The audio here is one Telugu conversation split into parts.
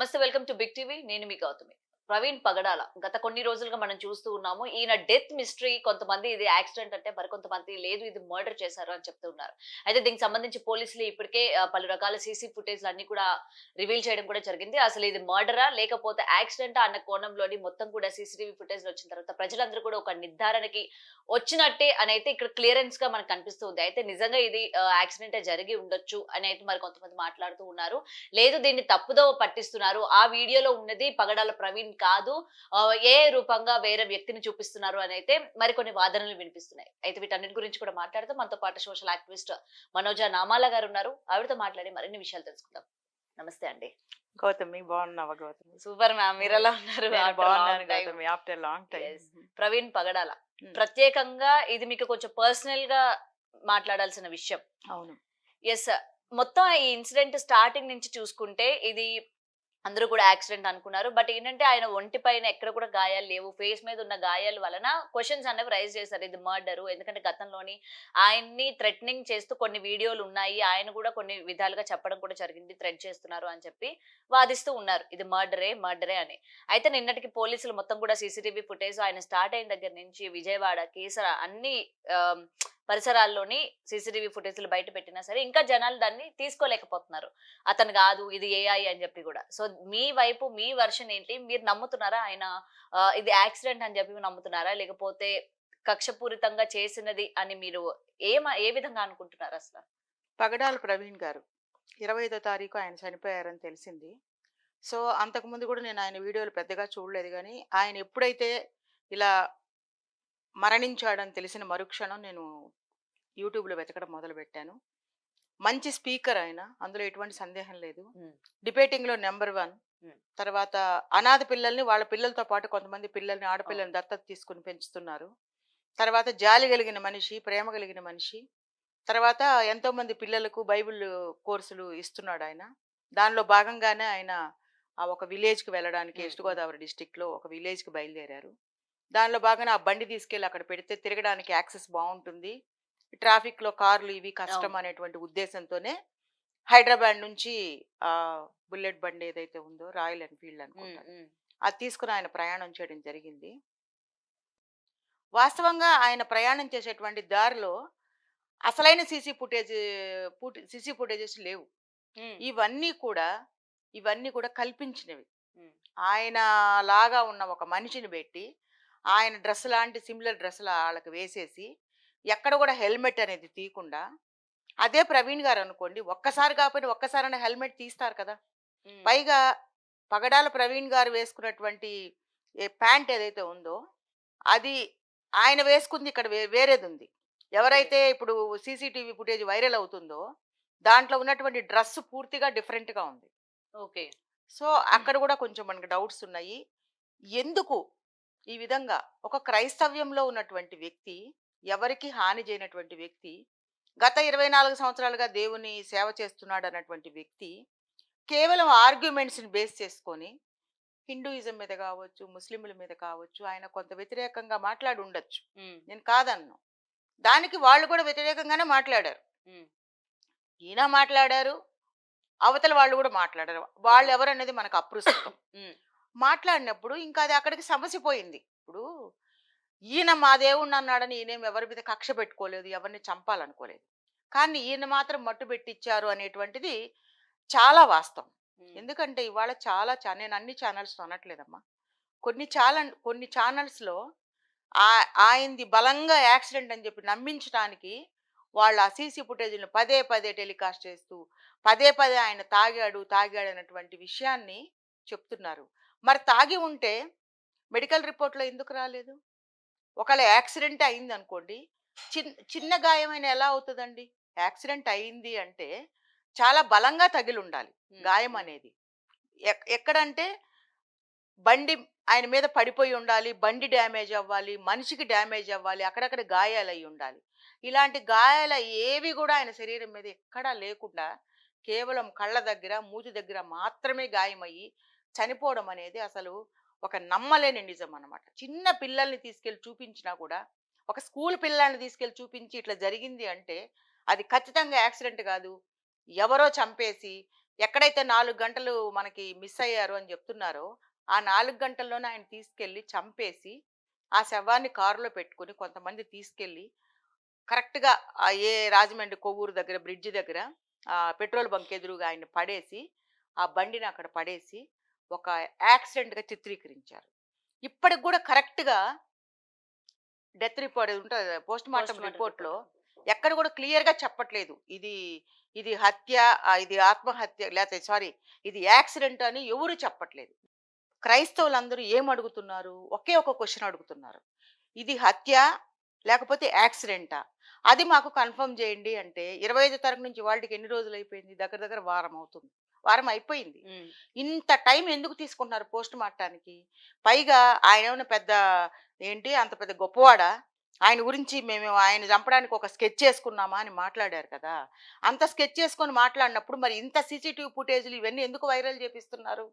నమస్తే, వెల్కమ్ టు బిగ్ టీవీ. నేను మీ గౌతమి. ప్రవీణ్ పగడాల గత కొన్ని రోజులుగా మనం చూస్తూ ఉన్నాము. ఈయన డెత్ మిస్టరీ, కొంతమంది ఇది యాక్సిడెంట్ అంటే, మరికొంతమంది లేదు ఇది మర్డర్ చేశారు అని చెప్తూ ఉన్నారు. అయితే దీనికి సంబంధించి పోలీసులు ఇప్పటికే పలు రకాల సీసీ ఫుటేజ్ అన్ని కూడా రివీల్ చేయడం కూడా జరిగింది. అసలు ఇది మర్డరా లేకపోతే యాక్సిడెంటా అన్న కోణంలోని మొత్తం కూడా సీసీటీవీ ఫుటేజ్ వచ్చిన తర్వాత ప్రజలందరూ కూడా ఒక నిర్ధారణకి వచ్చినట్టే అని అయితే ఇక్కడ క్లియరెన్స్ గా మనకు కనిపిస్తుంది. అయితే నిజంగా ఇది యాక్సిడెంటే జరిగి ఉండొచ్చు అని అయితే మరి కొంతమంది మాట్లాడుతూ ఉన్నారు. లేదు దీన్ని తప్పుదోవ పట్టిస్తున్నారు. ఆ వీడియోలో ఉన్నది పగడాల ప్రవీణ్ కాదు. రూపంగా వేరే వ్యక్తిని చూపిస్తున్నారు అనైతే మరికొన్ని వాదనలు వినిపిస్తున్నాయి. అయితే వీటన్నిటి గురించి కూడా మాట్లాడదాం. మనతో పాటు సోషల్ యాక్టివిస్ట్ మనోజ నామాల గారు ఉన్నారు. ఆవిడతో మాట్లాడి మరిన్ని విషయాలు తెలుసుకుందాం. నమస్తే అండి. గౌతమి, బాగున్నావా గౌతమి? Super ma'am. మీరు ఎలా ఉన్నారు? బాగున్నాను Gautami, after long time. Praveen Pagadala ప్రత్యేకంగా ఇది మీకు కొంచెం పర్సనల్ గా మాట్లాడాల్సిన విషయం. అవును. ఎస్. మొత్తం ఈ ఇన్సిడెంట్ స్టార్టింగ్ నుంచి చూసుకుంటే ఇది అందరూ కూడా యాక్సిడెంట్ అనుకున్నారు. బట్ ఏంటంటే ఆయన ఒంటి పైన ఎక్కడ కూడా గాయాలు లేవు. ఫేస్ మీద ఉన్న గాయాల వలన క్వశ్చన్స్ అనేవి రైజ్ చేశారు. ఇది మర్డరు. ఎందుకంటే గతంలోని ఆయన్ని థ్రెటనింగ్ చేస్తూ కొన్ని వీడియోలు ఉన్నాయి. ఆయన కూడా కొన్ని విధాలుగా చెప్పడం కూడా జరిగింది. థ్రెట్ చేస్తున్నారు అని చెప్పి వాదిస్తూ ఉన్నారు. ఇది మర్డరే అని. అయితే నిన్నటికి పోలీసులు మొత్తం కూడా సీసీటీవీ ఫుటేజ్ ఆయన స్టార్ట్ అయిన దగ్గర నుంచి విజయవాడ, కేసర అన్ని పరిసరాల్లోని సీసీటీవీ ఫుటేజ్లు బయట పెట్టినా సరే ఇంకా జనాలు దాన్ని తీసుకోలేకపోతున్నారు. అతను కాదు ఇది ఏఐ అని చెప్పి కూడా. సో మీ వైపు మీ వర్షన్ ఏంటి? మీరు నమ్ముతున్నారా ఆయన ఇది యాక్సిడెంట్ అని చెప్పి నమ్ముతున్నారా, లేకపోతే కక్షపూరితంగా చేసినది అని మీరు ఏ విధంగా అనుకుంటున్నారు అసలు? పగడాల ప్రవీణ్ గారు 25వ తారీఖు ఆయన చనిపోయారని తెలిసింది. సో అంతకుముందు కూడా నేను ఆయన వీడియోలు పెద్దగా చూడలేదు, కానీ ఆయన ఎప్పుడైతే ఇలా మరణించాడని తెలిసిన మరుక్షణం నేను యూట్యూబ్లో వెతకడం మొదలుపెట్టాను. మంచి స్పీకర్ ఆయన, అందులో ఎటువంటి సందేహం లేదు. డిబేటింగ్లో నెంబర్ 1. తర్వాత అనాథ పిల్లల్ని వాళ్ళ పిల్లలతో పాటు కొంతమంది పిల్లల్ని, ఆడపిల్లల్ని దత్తత తీసుకుని పెంచుతున్నారు. తర్వాత జాలి కలిగిన మనిషి, ప్రేమ కలిగిన మనిషి. తర్వాత ఎంతోమంది పిల్లలకు బైబిల్ కోర్సులు ఇస్తున్నాడు ఆయన. దానిలో భాగంగానే ఆయన ఆ ఒక విలేజ్కి వెళ్ళడానికి, ఈస్ట్ గోదావరి డిస్టిక్లో ఒక విలేజ్కి బయలుదేరారు. దానిలో భాగంగా ఆ బండి తీసుకెళ్ళి అక్కడ పెడితే తిరగడానికి యాక్సెస్ బాగుంటుంది, ట్రాఫిక్లో కార్లు ఇవి కష్టం అనేటువంటి ఉద్దేశంతోనే హైదరాబాద్ నుంచి ఆ బుల్లెట్ బండి ఏదైతే ఉందో, రాయల్ ఎన్ఫీల్డ్ అనుకుంటారు, అది తీసుకుని ఆయన ప్రయాణం చేయడం జరిగింది. వాస్తవంగా ఆయన ప్రయాణం చేసేటువంటి దారిలో అసలైన సీసీ ఫుటేజెస్ లేవు. ఇవన్నీ కూడా కల్పించినవి. ఆయన లాగా ఉన్న ఒక మనిషిని పెట్టి ఆయన డ్రెస్ లాంటి సిమిలర్ డ్రెస్సులు వాళ్ళకి వేసేసి ఎక్కడ కూడా హెల్మెట్ అనేది తీయకుండా, అదే ప్రవీణ్ గారు అనుకోండి, ఒక్కసారి కాకపోయినా ఒక్కసారైనా హెల్మెట్ తీస్తారు కదా. పైగా పగడాల ప్రవీణ్ గారు వేసుకున్నటువంటి ప్యాంట్ ఏదైతే ఉందో అది ఆయన వేసుకుంది ఇక్కడ వేరేది ఉంది. ఎవరైతే ఇప్పుడు సీసీటీవీ ఫుటేజ్ వైరల్ అవుతుందో దాంట్లో ఉన్నటువంటి డ్రెస్ పూర్తిగా డిఫరెంట్గా ఉంది. ఓకే. సో అక్కడ కూడా కొంచెం మనకి డౌట్స్ ఉన్నాయి. ఎందుకు ఈ విధంగా ఒక క్రైస్తవ్యంలో ఉన్నటువంటి వ్యక్తి, ఎవరికి హాని చేయనటువంటి వ్యక్తి, గత 24 సంవత్సరాలుగా దేవుని సేవ చేస్తున్నాడు అన్నటువంటి వ్యక్తి, కేవలం ఆర్గ్యుమెంట్స్ని బేస్ చేసుకొని హిందూయిజం మీద కావచ్చు, ముస్లింల మీద కావచ్చు ఆయన కొంత వ్యతిరేకంగా మాట్లాడి ఉండొచ్చు, నేను కాదన్ను. దానికి వాళ్ళు కూడా వ్యతిరేకంగానే మాట్లాడారు. ఈయన మాట్లాడారు, అవతల వాళ్ళు కూడా మాట్లాడారు. వాళ్ళు ఎవరనేది మనకు అప్రస్తుతం. మాట్లాడినప్పుడు ఇంకా అది అక్కడికి సమస్య పోయింది. ఇప్పుడు ఈయన మా దేవుణ్ణి అన్నాడని ఈయనేం ఎవరి మీద కక్ష పెట్టుకోలేదు, ఎవరిని చంపాలనుకోలేదు. కానీ ఈయన మాత్రం మట్టు పెట్టించారు అనేటువంటిది చాలా వాస్తవం. ఎందుకంటే ఇవాళ నేను అన్ని ఛానల్స్ అనట్లేదమ్మా, కొన్ని ఛానల్స్లో ఆయనది బలంగా యాక్సిడెంట్ అని చెప్పి నమ్మించడానికి వాళ్ళు ఆ సీసీ ఫుటేజ్ని పదే పదే టెలికాస్ట్ చేస్తూ పదే ఆయన తాగాడు అన్నటువంటి విషయాన్ని చెప్తున్నారు. మరి తాగి ఉంటే మెడికల్ రిపోర్ట్లో ఎందుకు రాలేదు? ఒకవేళ యాక్సిడెంట్ అయింది అనుకోండి, చిన్న గాయమైన ఎలా అవుతుందండి? యాక్సిడెంట్ అయింది అంటే చాలా బలంగా తగిలి ఉండాలి గాయం అనేది. ఎక్కడంటే బండి ఆయన మీద పడిపోయి ఉండాలి, బండి డ్యామేజ్ అవ్వాలి, మనిషికి డ్యామేజ్ అవ్వాలి, అక్కడక్కడ గాయాలు అయి ఉండాలి. ఇలాంటి గాయాలు ఏవి కూడా ఆయన శరీరం మీద ఎక్కడా లేకుండా కేవలం కళ్ళ దగ్గర, మూతి దగ్గర మాత్రమే గాయమయ్యి చనిపోవడం అనేది అసలు ఒక నమ్మలేని నిజం అన్నమాట. చిన్న పిల్లల్ని తీసుకెళ్ళి చూపించినా కూడా, ఒక స్కూల్ పిల్లల్ని తీసుకెళ్ళి చూపించి ఇట్లా జరిగింది అంటే అది ఖచ్చితంగా యాక్సిడెంట్ కాదు, ఎవరో చంపేసి ఎక్కడైతే 4 గంటలు మనకి మిస్ అయ్యారు అని చెప్తున్నారో, ఆ 4 గంటల్లోనే ఆయన తీసుకెళ్ళి చంపేసి, ఆ శవాన్ని కారులో పెట్టుకొని కొంతమంది తీసుకెళ్ళి కరెక్ట్‌గా ఏ రాజమండ్రి కొవ్వూరు దగ్గర బ్రిడ్జ్ దగ్గర పెట్రోల్ బంక్ ఎదురుగా ఆయన్ని పడేసి, ఆ బండిని అక్కడ పడేసి, ఒక యాక్సిడెంట్‌గా చిత్రీకరించారు. ఇప్పటికి గూడా కరెక్ట్‌గా డెత్ రిపోర్ట్ ఉంటది కదా! పోస్ట్‌మార్టం పోస్ట్‌మార్టం రిపోర్ట్‌లో రిపోర్ట్. ఎక్కడ కూడా క్లియర్‌గా చెప్పట్లేదు. ఇది ఇది హత్య, ఇది ఆత్మహత్య లేతే సారీ ఇది యాక్సిడెంట్ అని ఎవరు చెప్పట్లేదు. క్రైస్తవులందరూ ఏమడుగుతున్నారు? ఒకే ఒక క్వెషన్ అడుగుతున్నారు. ఇది హత్య లేకపోతే యాక్సిడెంటా? అది మాకు కన్ఫర్మ్ చేయండి అంటే 25 తారీఖు నుంచి ఇవాల్టికి ఎన్ని రోజులైపోయింది? దగ్గర దగ్గర వారం అవుతుంది. వారం అయిపోయింది. హ్మ్. ఇంత టైం ఎందుకు తీసుకుంటున్నారు పోస్ట్‌మార్టానికి? పైగా ఆయనేమన్నా పెద్ద ఏంటి అంత పెద్ద గొప్పవాడా? ఆయన గురించి మేము ఆయన చంపడానికి ఒక స్కెచ్ చేసుకున్నామా అని మాట్లాడారు కదా! అంత స్కెచ్ చేసుకొని మాట్లాడినప్పుడు మరి ఇంత సీసీటీవీ ఫుటేజ్‌లు ఇవన్నీ ఎందుకు వైరల్ చేపిస్తున్నారు?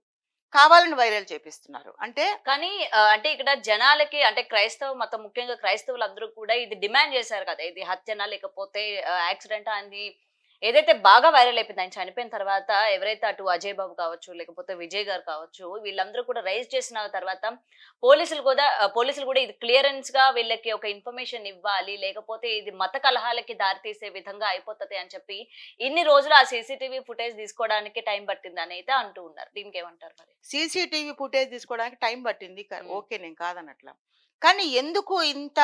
కావాలని వైరల్ చేపిస్తున్నారు. అంటే కానీ అంటే ఇక్కడ జనాలకి అంటే క్రైస్తవ మతం ముఖ్యంగా క్రైస్తవులందరూ కూడా ఇది డిమాండ్ చేశారు కదా! ఇది హత్యనా లేకపోతే యాక్సిడెంటా అని ఏదైతే బాగా వైరల్ అయిపోయింది. ఆయన చనిపోయిన తర్వాత ఎవరైతే అటు అజయ్ బాబు కావచ్చు, లేకపోతే విజయ్ గారు కావచ్చు, వీళ్ళందరూ కూడా రైజ్ చేసిన తర్వాత పోలీసులు కూడా ఇది క్లియరెన్స్‌గా వీళ్ళకి ఒక ఇన్ఫర్మేషన్ ఇవ్వాలి. లేకపోతే ఇది మత కలహాలకి దారితీసే విధంగా అయిపోతది అని చెప్పి ఇన్ని రోజులు ఆ సీసీటీవీ ఫుటేజ్ తీసుకోవడానికి టైం పట్టిందని అయితే అంటూ ఉన్నారు. దీనికేమంటారు మరి? సీసీటీవీ ఫుటేజ్ తీసుకోవడానికి టైం పట్టింది. హ్మ్. ఓకే. నేను కాదనట్లా. కానీ ఎందుకు ఇంత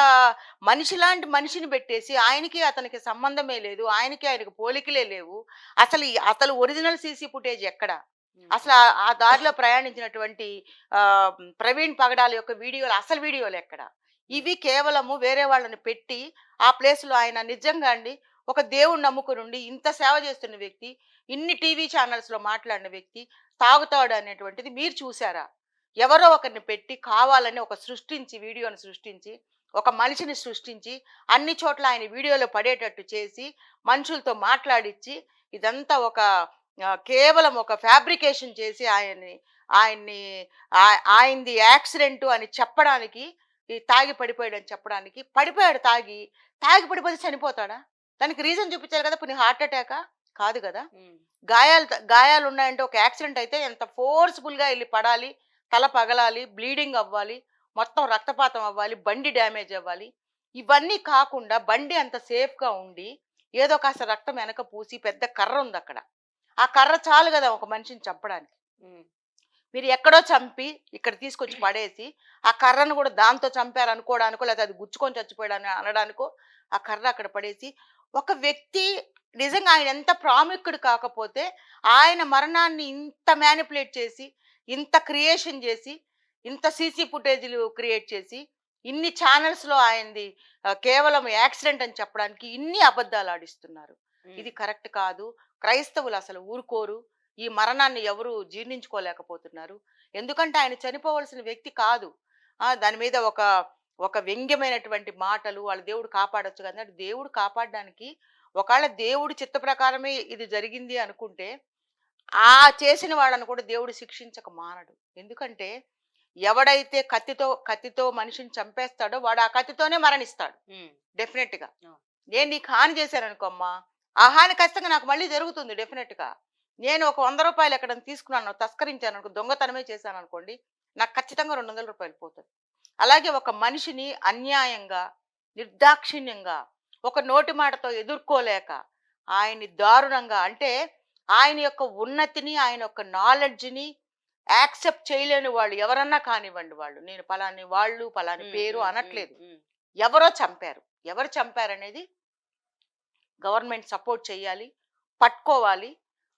మనిషిలాంటి మనిషిని పెట్టేసి ఆయనకి, అతనికి సంబంధమే లేదు. ఆయనకి పోలికలే లేవు. అసలు ఒరిజినల్ సీసీ ఫుటేజ్ ఎక్కడ? హ్మ్. అసలు ఆ దారిలో ప్రయాణించినటువంటి ప్రవీణ్ పగడాల యొక్క వీడియోలు అసలు వీడియోలెక్కడ? హ్మ్. ఇవి కేవలము వేరే వాళ్ళని పెట్టి, ఆ ప్లేస్‌లో ఆయన నిజంగా అండి ఒక దేవుడిని నమ్ముకొనుండి ఇంత సేవ చేస్తున్న వ్యక్తి, ఇన్ని టీవీ ఛానల్స్‌లో మాట్లాడిన వ్యక్తి తాగుతాడు అనేటువంటిది మీరు చూసారా? ఎవరో ఒకరిని పెట్టి కావాలని వీడియోని సృష్టించి, ఒక మనిషిని సృష్టించి, అన్ని చోట్ల ఆయన వీడియోలో పడేటట్టు చేసి, మనుషులతో మాట్లాడిచ్చి, ఇదంతా కేవలం ఒక ఫ్యాబ్రికేషన్ చేసి ఆయన్ని ఆయనది యాక్సిడెంట్ అని చెప్పడానికి, ఈ తాగి పడిపోయాడని చెప్పడానికి, తాగి పడిపోతే చనిపోతాడా? దానికి రీజన్ చూపించాలి కదా! పోనీ హార్ట్ అటాకా? కాదు గదా! హ్మ్. గాయాలున్నాయంటే ఒక యాక్సిడెంట్ అయితే ఎంత ఫోర్స్‌ఫుల్‌గా ఎళ్లి పడాలి, తల పగలాలి, బ్లీడింగ్ అవ్వాలి, మొత్తం రక్తపాతం అవ్వాలి, బండి డ్యామేజ్ అవ్వాలి. ఇవన్నీ కాకుండా బండి అంత సేఫ్‌గా ఉండి, ఏదో కాస్త రక్తం వెనక పూసి పెద్ద కర్ర ఉందక్కడ. ఆ కర్ర చాలు గదా! ఒక మనిషిని చంపడానికి. హ్మ్. మీరు ఎక్కడో చంపి, ఇక్కడ తీసుకొచ్చి పడేసి, ఆ కర్రను గూడా దాంతో చంపారనుకోవడానికో, లేతే అది గుచ్చుకొని చచ్చిపోయాడని అనడానికో, ఆ కర్ర అక్కడ పడేసి, ఒక వ్యక్తి నిజంగా ఆయన ఎంత ప్రాముఖ్యుడు కాకపోతే, ఆయన మరణాన్ని ఇంత మ్యానిపులేట్ చేసి, ఇంత క్రియేషన్ జేసి, ఇంత సీసీ ఫుటేజులు క్రియేట్ చేసి, ఇన్ని ఛానెల్స్‌లో ఆయనది కేవలం యాక్సిడెంట్ అని చెప్పడానికి ఇన్ని అబద్దాలాడిస్తున్నారు. హ్మ్. ఇది కరెక్ట్ కాదు. క్రైస్తవులు అసలు ఊరుకోరు. ఈ మరణాన్ని ఎవరు జీర్ణించుకోలేకపోతున్నారు. ఎందుకంటే ఆయన చనిపోవలసిన వ్యక్తి కాదు. దాని మీద ఒక వ్యంగ్యమైనటువంటి మాటలు వాళ్ళ దేవుడు కాపాడొచ్చు కదా! అంటే దేవుడు కాపాడడానికి ఒకవేళ దేవుడి చిత్త ప్రకారమే ఇది జరిగింది అనుకుంటే, ఆ చేసిన వాళ్ళని కూడా దేవుడు శిక్షించక మానడు. ఎందుకంటే ఎవడైతే కత్తితో మనిషిని చంపేస్తాడో వాడు ఆ కత్తితోనే మరణిస్తాడు. హ్మ్. డెఫినెట్‌గా. అవును. నేను నీకు హాని చేశాననుకో అమ్మా, ఆ హాని ఖచ్చితంగా నాకు మళ్ళీ జరుగుతుంది డెఫినెట్‌గా. నేను ఒక రూ. 100 ఎక్కడైనా తీసుకున్నాను, తస్కరించాననుకో, దొంగతనమే చేశాననుకోండి, నాకు ఖచ్చితంగా రూ. 200 పోతది. అలాగే ఒక మనిషిని అన్యాయంగా, నిర్దాక్షిణ్యంగా, ఒక నోటి మాటతో ఎదుర్కోలేక, ఆయన్ని దారుణంగా అంటే ఆయన యొక్క ఉన్నతిని, ఆయన యొక్క నాలెడ్జ్‌ని యాక్సెప్ట్ చేయలేని వాళ్ళు ఎవరన్నా కానివ్వండి వాళ్ళు. నేను పలాని వాళ్ళు, పలాని హ్మ్. పేరు హ్మ్. హ్మ్. అనట్లేదు. హ్మ్. ఎవరో చంపారు. ఎవరు చంపారనేది గవర్నమెంట్ సపోర్ట్ చేయాలి. పట్టుకోవాలి.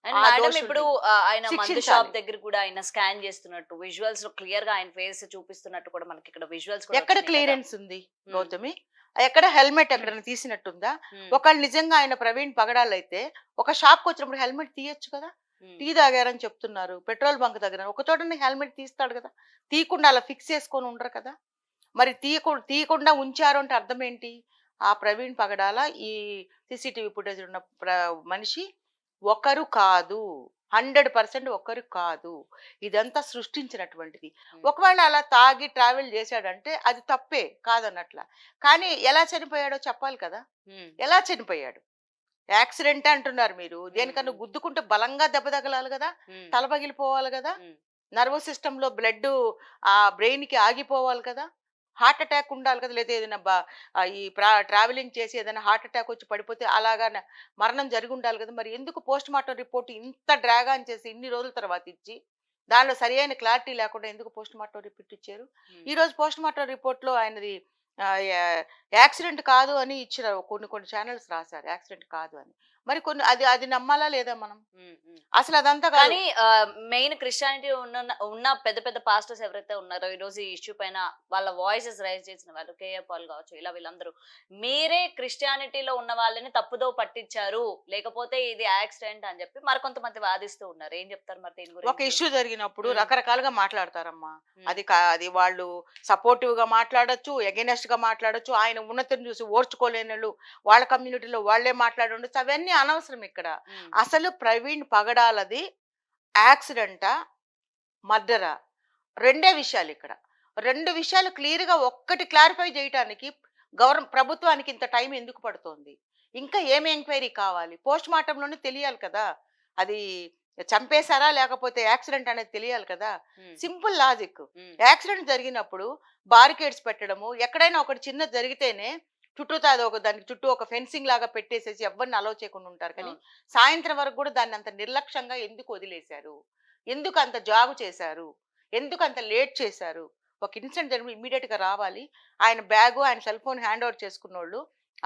అండ్ ఆ మేడం ఇప్పుడు దోషుల్ని ఆయన మందు షాప్ శిక్షించాలి. దగ్గర కూడా ఆయన స్కాన్ చేస్తున్నట్టు విజువల్స్‌లో క్లియర్‌గా ఆయన ఫేస్ చూపిస్తున్నట్టు కూడా మనకిక్కడ విజువల్స్ కూడా ఎక్కడ వచ్చినాయి కదా! క్లియరెన్స్ ఉంది హ్మ్. గౌతమి? ఎక్కడ హెల్మెట్ ఎక్కడైనా తీసినట్టుందా? హ్మ్. ఒకవేళ నిజంగా ఆయన ప్రవీణ్ పగడాలైతే ఒక షాప్‌కొచ్చినప్పుడు హెల్మెట్ తీయొచ్చు కదా! హ్మ్. టీ తాగారని చెప్తున్నారు. పెట్రోల్ బంక్ దగ్గర ఒక చోటనే హెల్మెట్ తీస్తాడు కదా! తీయకుండా అలా ఫిక్స్ చేసుకొని ఉండరు కదా! మరి తీయకుండా ఉంచారు అంటే అర్థం ఏంటి? ఆ ప్రవీణ్ పగడాల ఈ సీసీటీవీ ఫుటేజ్ ఉన్న మనిషి ఒకరు కాదు. 100% ఒకరు కాదు. ఇదంతా సృష్టించినటువంటిది. హ్మ్. ఒకవేళ అలా తాగి ట్రావెల్ చేశాడంటే అది తప్పే కాదనట్ల. కానీ ఎలా చనిపోయాడో చెప్పాలి కదా! హ్మ్. ఎలా చనిపోయాడు? యాక్సిడెంట్ అంటున్నారు మీరు. దేనికన్నా గుద్దుకుంటే బలంగా దెబ్బ తగలాలి కదా, తల పగిలిపోవాలి కదా, నర్వస్ సిస్టమ్ లో బ్లడ్ ఆ బ్రెయిన్ కి ఆగిపోవాలి కదా, హార్ట్ అటాక్ ఉండాలి కదా, లేదా ఏదైనా ఈ ట్రావెలింగ్ చేసి ఏదైనా హార్ట్ అటాక్ వచ్చి పడిపోతే అలాగా మరణం జరిగి ఉండాలి కదా. మరి ఎందుకు పోస్ట్ మార్టం రిపోర్ట్ ఇంత డ్రాగ్ ఆన్ చేసి ఇన్ని రోజుల తర్వాత ఇచ్చి దానిలో సరి అయిన క్లారిటీ లేకుండా ఎందుకు పోస్ట్ మార్టం రిపోర్ట్ ఇచ్చారు? ఈ రోజు పోస్ట్ మార్టం రిపోర్ట్ లో ఆయనది యాక్సిడెంట్ కాదు అని ఇచ్చిన కొన్ని కొన్ని ఛానల్స్ రాశారు యాక్సిడెంట్ కాదు అని. మరి కొన్ని అది అది నమ్మాలా లేదా మనం? అసలు అదంతా కాదు. కానీ మెయిన్ క్రిస్టియానిటీ ఉన్న పెద్ద పెద్ద పాస్టర్స్ ఎవరైతే ఉన్నారో ఈ రోజు ఈ ఇష్యూ పైన వాళ్ళ వాయిసెస్ రైజ్ చేసిన వాళ్ళు కేఏ పాల్ కావచ్చు, ఇలా వీళ్ళందరూ మీరే క్రిస్టియానిటీలో ఉన్న వాళ్ళని తప్పుదో పట్టించారు, లేకపోతే ఇది యాక్సిడెంట్ అని చెప్పి మరి కొంతమంది వాదిస్తూ ఉన్నారు. ఏం చెప్తారు మరి దీని ఒక గురించి? ఇష్యూ జరిగినప్పుడు రకరకాలుగా మాట్లాడతారమ్మా. అది వాళ్ళు సపోర్టివ్ గా మాట్లాడొచ్చు, ఎగెనెస్ట్ గా మాట్లాడొచ్చు, ఆయన ఉన్నతిని చూసి ఓర్చుకోలేని వాళ్ళు వాళ్ళ కమ్యూనిటీలో వాళ్ళే మాట్లాడి ఉండొచ్చు. అవన్నీ అనవసరం ఇక్కడ. అసలు ప్రవీణ్ పగడాలది యాక్సిడెంటా, మర్డరా? రెండే విషయాలు ఇక్కడ. రెండు విషయాలు క్లియర్ గా ఒక్కటి క్లారిఫై చేయడానికి ప్రభుత్వానికి ఇంత టైం ఎందుకు పడుతోంది? ఇంకా ఏమి ఎంక్వైరీ కావాలి? పోస్ట్ మార్టంలోనే తెలియాలి కదా, అది చంపేశారా లేకపోతే యాక్సిడెంట్ అనేది తెలియాలి కదా. Simple logic. యాక్సిడెంట్ జరిగినప్పుడు బారికేడ్స్ పెట్టడము, ఎక్కడైనా ఒకటి చిన్న జరిగితేనే చుట్టూతో దానికి చుట్టూ ఒక ఫెన్సింగ్ లాగా పెట్టేసేసి ఎవరిని అలౌ చేయకుండా ఉంటారు. కానీ సాయంత్రం వరకు కూడా దాన్ని అంత నిర్లక్ష్యంగా ఎందుకు వదిలేశారు? ఎందుకు అంత జాగు చేశారు? ఎందుకు అంత లేట్ చేశారు? ఒక ఇన్సిడెంట్ జరిగి ఇమ్మీడియట్ గా రావాలి. ఆయన బ్యాగు, ఆయన సెల్ ఫోన్ హ్యాండ్ ఓవర్ చేసుకున్నోళ్ళు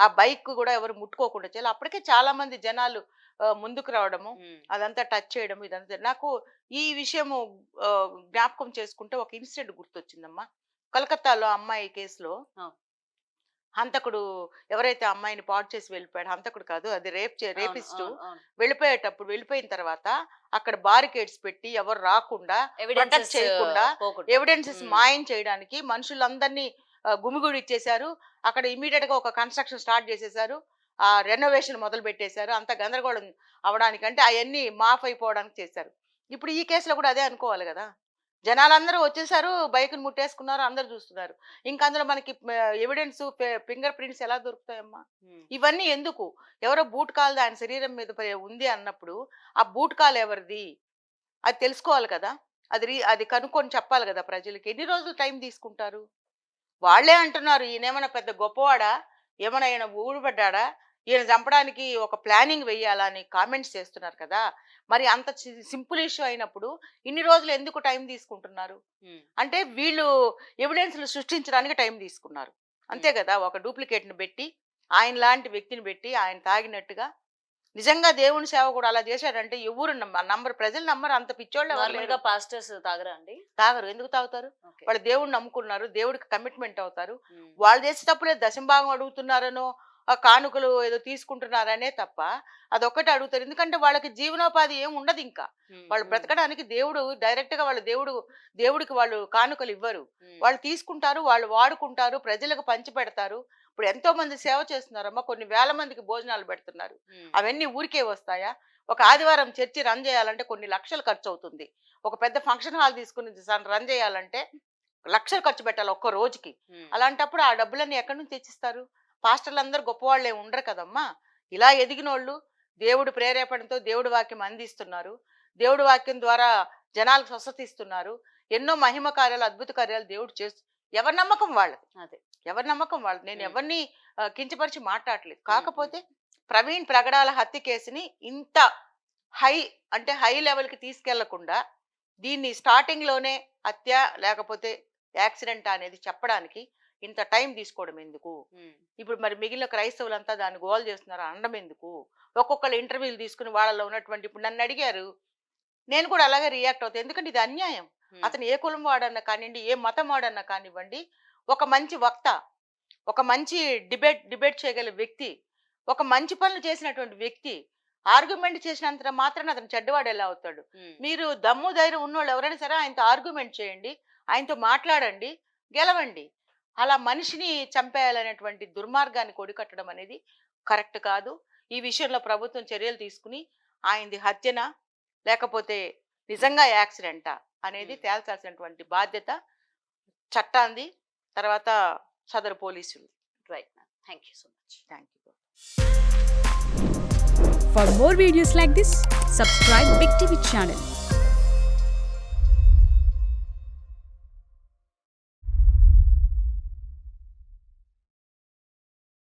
ఆ బైక్ కూడా ఎవరు ముట్టుకోకుండా చేయాలి. అప్పటికే చాలా మంది జనాలు ముందుకు రావడము, అదంతా టచ్ చేయడం, ఇదంతా నాకు ఈ విషయము జ్ఞాపకం చేసుకుంటే ఒక ఇన్సిడెంట్ గుర్తొచ్చిందమ్మా. కలకత్తాలో అమ్మాయి కేసులో హంతకుడు ఎవరైతే అమ్మాయిని పాడు చేసి వెళ్ళిపోయాడు, హంతకుడు కాదు అది రేపిస్ట్, వెళ్ళిపోయిన తర్వాత అక్కడ బారికేడ్స్ పెట్టి ఎవరు రాకుండా ప్రొటెక్ట్ చేయకుండా ఎవిడెన్సెస్ మాయం చేయడానికి మనుషులందరినీ గుమిగుడి ఇచ్చేశారు. అక్కడ ఇమీడియట్ గా ఒక కన్స్ట్రక్షన్ స్టార్ట్ చేసేసారు, ఆ రెనోవేషన్ మొదలు పెట్టేశారు. అంత గందరగోళం అవడానికి, అంటే అవన్నీ మాఫ్ అయిపోవడానికి చేశారు. ఇప్పుడు ఈ కేసులో కూడా అదే అనుకోవాలి కదా. జనాలందరూ వచ్చేసారు, బైక్ను ముట్టేసుకున్నారు, అందరు చూస్తున్నారు. ఇంకా అందులో మనకి ఎవిడెన్స్ ఫింగర్ ప్రింట్స్ ఎలా దొరుకుతాయమ్మా? ఇవన్నీ ఎందుకు? ఎవరో బూట్ కాల్ ఆయన శరీరం మీద ఉంది అన్నప్పుడు ఆ బూట్ కాల్ ఎవరిది అది తెలుసుకోవాలి కదా. అది కనుక్కొని చెప్పాలి కదా ప్రజలకి. ఎన్ని రోజులు టైం తీసుకుంటారు? వాళ్ళే అంటున్నారు ఈయనేమైనా పెద్ద గొప్పవాడా, ఏమైనా ఈయన ఊడిపడ్డా, ఈయన చంపడానికి ఒక ప్లానింగ్ వెయ్యాలా అని కామెంట్స్ చేస్తున్నారు కదా. మరి అంత సింపుల్ ఇష్యూ అయినప్పుడు ఇన్ని రోజులు ఎందుకు టైం తీసుకుంటున్నారు? అంటే వీళ్ళు ఎవిడెన్స్లు సృష్టించడానికి టైం తీసుకున్నారు అంతే కదా. ఒక డూప్లికేట్ని పెట్టి, ఆయన లాంటి వ్యక్తిని పెట్టి, ఆయన తాగినట్టుగా నిజంగా దేవుని సేవ కూడా అలా చేశాడంటే ఎవరు నంబర్, ప్రజలు నమ్మరు. అంత పిచ్చోళ్ళు పాస్టర్స్ తాగరా అండి? తాగరు. ఎందుకు తాగుతారు? వాళ్ళు దేవుడిని నమ్ముకున్నారు, దేవుడికి కమిట్మెంట్ అవుతారు. వాళ్ళు చేసే తప్పులే దశంభాగం అడుగుతున్నారనో కానుకలు ఏదో తీసుకుంటున్నారనే తప్ప అదొక్కటి అడుగుతారు. ఎందుకంటే వాళ్ళకి జీవనోపాధి ఏం ఉండదు. ఇంకా వాళ్ళు బ్రతకడానికి దేవుడు డైరెక్ట్ గా దేవుడికి వాళ్ళు కానుకలు ఇవ్వరు. వాళ్ళు తీసుకుంటారు, వాళ్ళు వాడుకుంటారు, ప్రజలకు పంచి పెడతారు. ఇప్పుడు ఎంతో మంది సేవ చేస్తున్నారమ్మా, కొన్ని వేల మందికి భోజనాలు పెడుతున్నారు. అవన్నీ ఊరికే వస్తాయా? ఒక ఆదివారం చర్చి రన్ చేయాలంటే కొన్ని లక్షలు ఖర్చు అవుతుంది. ఒక పెద్ద ఫంక్షన్ హాల్ తీసుకుని రన్ చేయాలంటే లక్షలు ఖర్చు పెట్టాలి ఒక్క రోజుకి. అలాంటప్పుడు ఆ డబ్బులన్నీ ఎక్కడి నుంచి తెచ్చిస్తారు? పాస్టర్లు అందరూ గొప్పవాళ్ళే ఉండరు కదమ్మా. ఇలా ఎదిగినోళ్ళు దేవుడి ప్రేరేపణతో దేవుడి వాక్యం అందిస్తున్నారు, దేవుడి వాక్యం ద్వారా జనాలకు స్వస్థత ఇస్తున్నారు, ఎన్నో మహిమ కార్యాలు, అద్భుత కార్యాలు దేవుడు చేస్తూ, ఎవరి నమ్మకం వాళ్ళది. అదే ఎవరి నమ్మకం వాళ్ళది. నేను ఎవరిని కించపరిచి మాట్లాడలేదు. కాకపోతే ప్రవీణ్ ప్రగడాల హత్య కేసుని ఇంత హై లెవెల్ కి తీసుకెళ్లకుండా దీన్ని స్టార్టింగ్ లోనే హత్య లేకపోతే యాక్సిడెంట్ అనేది చెప్పడానికి ఇంత టైం తీసుకోవడం ఎందుకు? ఇప్పుడు మరి మిగిలిన క్రైస్తవులంతా దాన్ని గోల్ చేస్తున్నారు అనడం ఎందుకు? ఒక్కొక్కరు ఇంటర్వ్యూలు తీసుకుని వాళ్ళలో ఉన్నటువంటి, ఇప్పుడు నన్ను అడిగారు, నేను కూడా అలాగే రియాక్ట్ అవుతాను. ఎందుకంటే ఇది అన్యాయం. అతను ఏ కులం వాడన్నా కానివ్వండి, ఏ మతం వాడన్నా కానివ్వండి, ఒక మంచి వక్త, ఒక మంచి డిబేట్ చేయగల వ్యక్తి, ఒక మంచి పనులు చేసినటువంటి వ్యక్తి ఆర్గ్యుమెంట్ చేసినంత మాత్రాన అతను చెడ్డవాడు ఎలా అవుతాడు? మీరు దమ్ము ధైర్యం ఉన్నవాళ్ళు ఎవరైనా సరే ఆయనతో ఆర్గ్యుమెంట్ చేయండి, ఆయనతో మాట్లాడండి, గెలవండి. అలా మనిషిని చంపేయాలనేటువంటి దుర్మార్గాన్ని కొడికట్టడం అనేది కరెక్ట్ కాదు. ఈ విషయంలో ప్రభుత్వం చర్యలు తీసుకుని ఆయనది హత్యనా లేకపోతే నిజంగా యాక్సిడెంటా అనేది తేల్చాల్సినటువంటి బాధ్యత చట్టాంది, తర్వాత సదరు పోలీసులు. Right. Thank you so much. Thank you. For more videos like this, subscribe Big TV channel.